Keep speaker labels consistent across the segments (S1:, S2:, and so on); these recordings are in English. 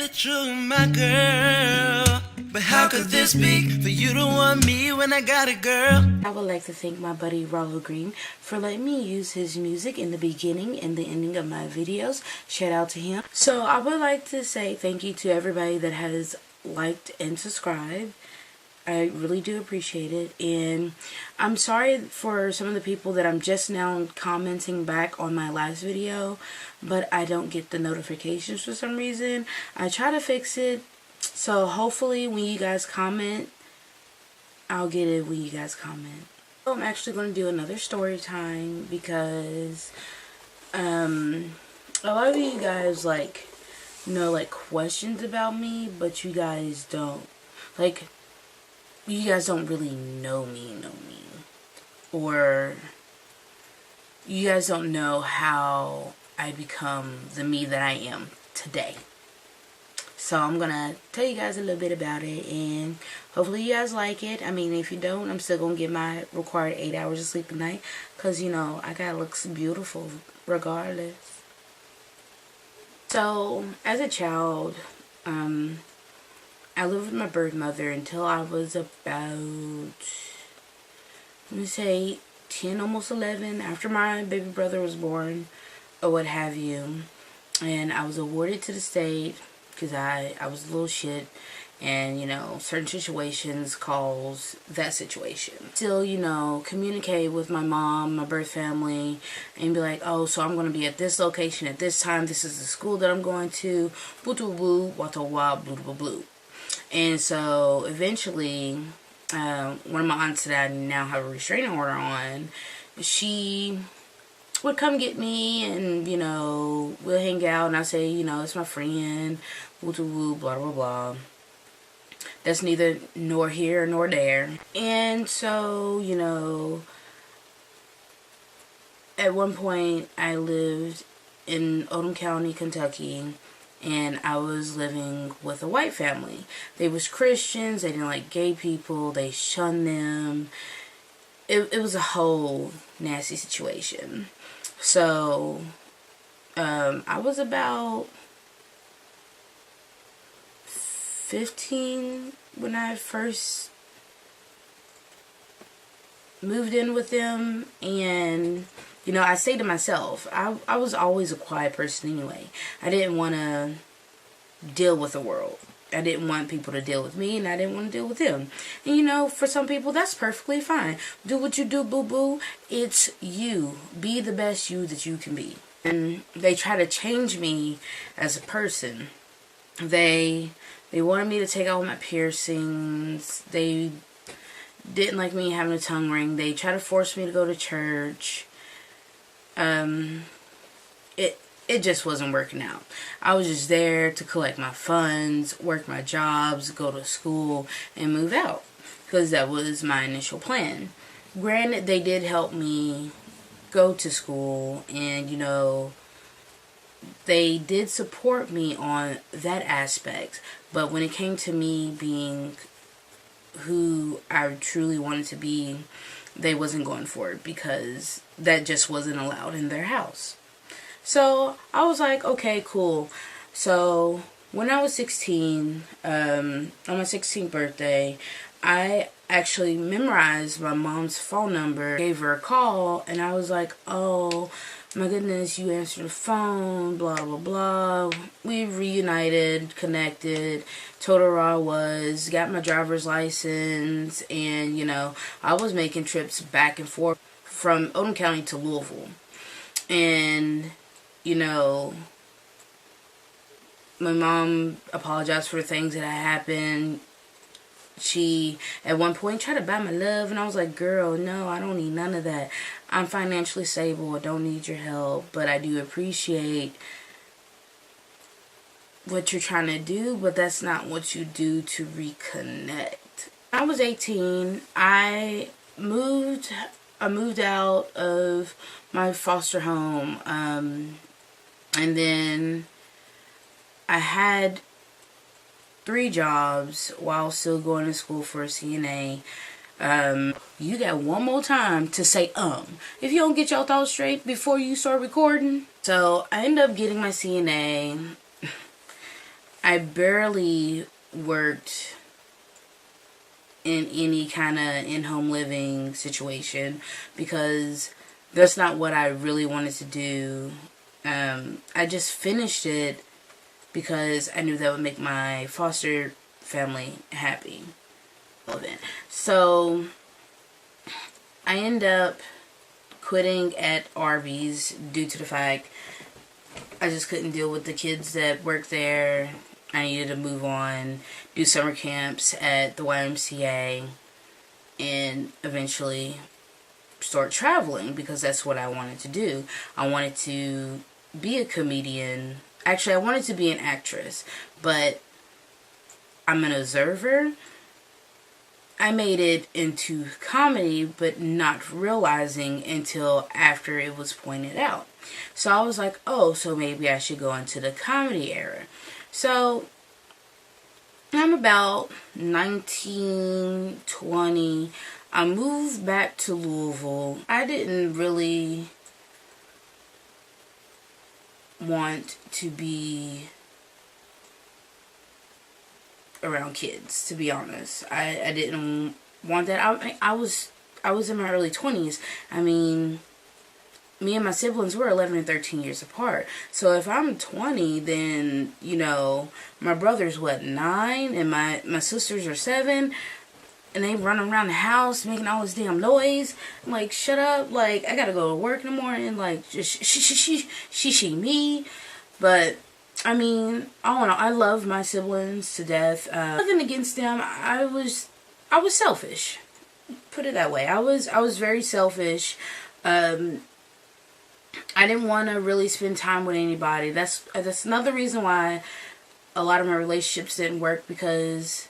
S1: that you're my girl. But how could this be for you to want me when I got a girl?
S2: I would like to thank my buddy Rollo Green for letting me use his music in the beginning and the ending of my videos. Shout out to him. So I would like to say thank you to everybody that has liked and subscribed. I really do appreciate it, and I'm sorry for some of the people that I'm just now commenting back on my last video, but I don't get the notifications for some reason. I try to fix it, so hopefully when you guys comment, I'll get it when you guys comment. So I'm actually going to do another story time because a lot of you guys know questions about me, but you guys don't you guys don't really know me, or you guys don't know how I become the me that I am today. So I'm gonna tell you guys a little bit about it, and hopefully you guys like it. I mean, if you don't, I'm still gonna get my required 8 hours of sleep a night, because you know I gotta look beautiful regardless. So as a child, I lived with my birth mother until I was about, let me say, 10, almost 11, after my baby brother was born, or what have you. And I was awarded to the state because I was a little shit, and, you know, certain situations cause that situation. Still, you know, communicate with my mom, my birth family, and be like, oh, so I'm going to be at this location at this time. This is the school that I'm going to. Boo boo boo, wata wa, blue blue blue. And so eventually, one of my aunts that I now have a restraining order on, she would come get me, and, you know, we'll hang out, and I say, you know, it's my friend, woo woo, blah blah blah. That's neither nor here nor there. And so, you know, at one point I lived in Oldham County, Kentucky, and I was living with a white family. They was Christians. They didn't like gay people. They shunned them. It was a whole nasty situation. So I was about 15 when I first moved in with them, and you know, I say to myself, I was always a quiet person anyway. I didn't want to deal with the world. I didn't want people to deal with me, and I didn't want to deal with them. And you know, for some people, that's perfectly fine. Do what you do, boo-boo. It's you. Be the best you that you can be. And they try to change me as a person. They wanted me to take out my piercings. They didn't like me having a tongue ring. They tried to force me to go to church. It just wasn't working out. I was just there to collect my funds, work my jobs, go to school, and move out, because that was my initial plan. Granted, they did help me go to school, and you know, they did support me on that aspect, but when it came to me being who I truly wanted to be, they wasn't going for it, because that just wasn't allowed in their house. So I was like, okay, cool. So when I was 16, on my 16th birthday, I actually memorized my mom's phone number, gave her a call, and I was like, oh my goodness, you answered the phone, blah blah blah. We reunited, connected, told her where I was, got my driver's license, and you know, I was making trips back and forth from Oldham County to Louisville. And you know, my mom apologized for things that had happened. She, at one point, tried to buy my love, and I was like, girl, no, I don't need none of that. I'm financially stable. I don't need your help, but I do appreciate what you're trying to do, but that's not what you do to reconnect. When I was 18, I moved out of my foster home, and then I had 3 jobs while still going to school for a CNA. You got one more time to say if you don't get your thoughts straight before you start recording. So I ended up getting my CNA. I I barely worked in any kind of in-home living situation because that's not what I really wanted to do. I just finished it because I knew that would make my foster family happy. So I end up quitting at Arby's due to the fact I just couldn't deal with the kids that worked there. I needed to move on, do summer camps at the YMCA, and eventually start traveling because that's what I wanted to do. I wanted to be a comedian. Actually, I wanted to be an actress, but I'm an observer. I made it into comedy, but not realizing until after it was pointed out. So I was like, oh, so maybe I should go into the comedy era. So I'm about 19, 20. I moved back to Louisville. I didn't really want to be around kids, to be honest. I didn't want that. I was in my early 20s. I mean, me and my siblings were 11 and 13 years apart. So if I'm 20, then, you know, my brother's what, 9? And my sisters are 7. And they run around the house making all this damn noise. I'm like, shut up. Like, I gotta go to work in the morning. Like, just she me. But I mean, I don't know. I love my siblings to death. Nothing against them. I was selfish. Put it that way. I was very selfish. I didn't want to really spend time with anybody. That's another reason why a lot of my relationships didn't work, because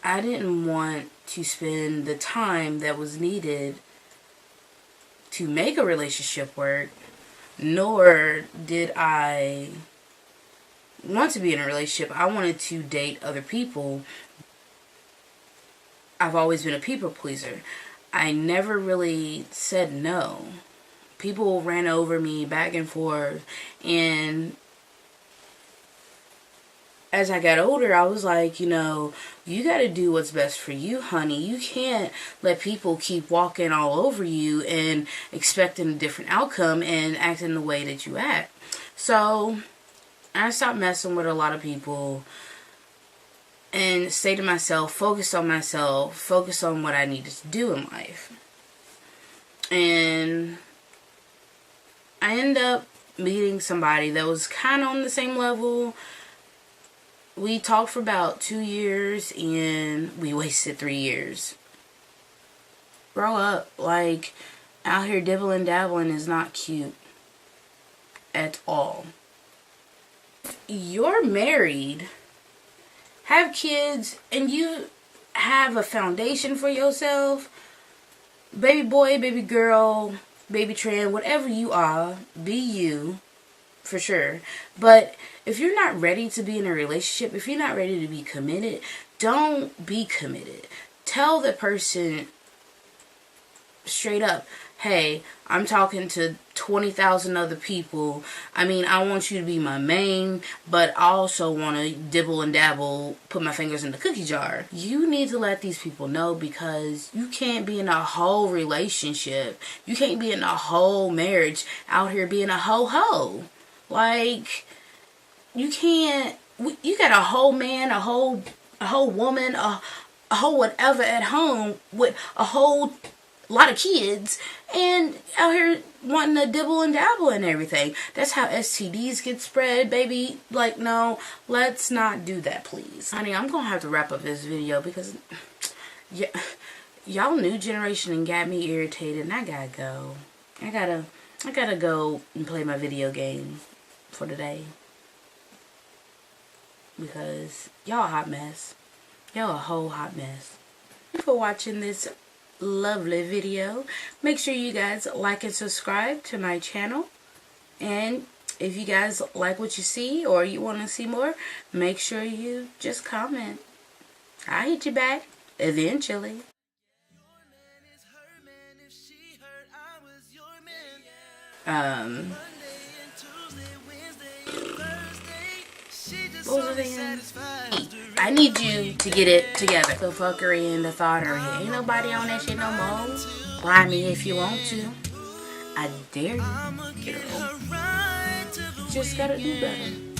S2: I didn't want to spend the time that was needed to make a relationship work. Nor did I want to be in a relationship. I wanted to date other people. I've always been a people pleaser. I never really said no. People ran over me back and forth. And as I got older, I was like, you know, you got to do what's best for you, honey. You can't let people keep walking all over you and expecting a different outcome and acting the way that you act. So I stopped messing with a lot of people and stayed to myself, focused on myself, focused on what I needed to do in life. And I ended up meeting somebody that was kind of on the same level. We talked for about 2 years and we wasted 3 years. Grow up. Like, out here dibbling dabbling is not cute at all. You're married, have kids, and you have a foundation for yourself. Baby boy, baby girl, baby trans, whatever you are, be you. For sure. But if you're not ready to be in a relationship, if you're not ready to be committed, don't be committed. Tell the person straight up, hey, I'm talking to 20,000 other people. I mean, I want you to be my main, but I also want to dibble and dabble, put my fingers in the cookie jar. You need to let these people know, because you can't be in a whole relationship. You can't be in a whole marriage out here being a ho-ho. Like, you can't, you got a whole man, a whole woman, a whole whatever at home with a whole lot of kids and out here wanting to dibble and dabble and everything. That's how STDs get spread, baby. Like, no, let's not do that, please. Honey, I'm gonna have to wrap up this video because y'all new generation and got me irritated, and I gotta go. I gotta go and play my video game for today, because y'all a hot mess. Y'all a whole hot mess. Thank you for watching this lovely video. Make sure you guys like and subscribe to my channel, and if you guys like what you see or you want to see more, make sure you just comment. I'll hit you back eventually. what was I saying? I need you to get it together. The fuckery and the thoughtery. Ain't nobody on that shit no more. Lie me if you want to. I dare you, girl. Just gotta do better.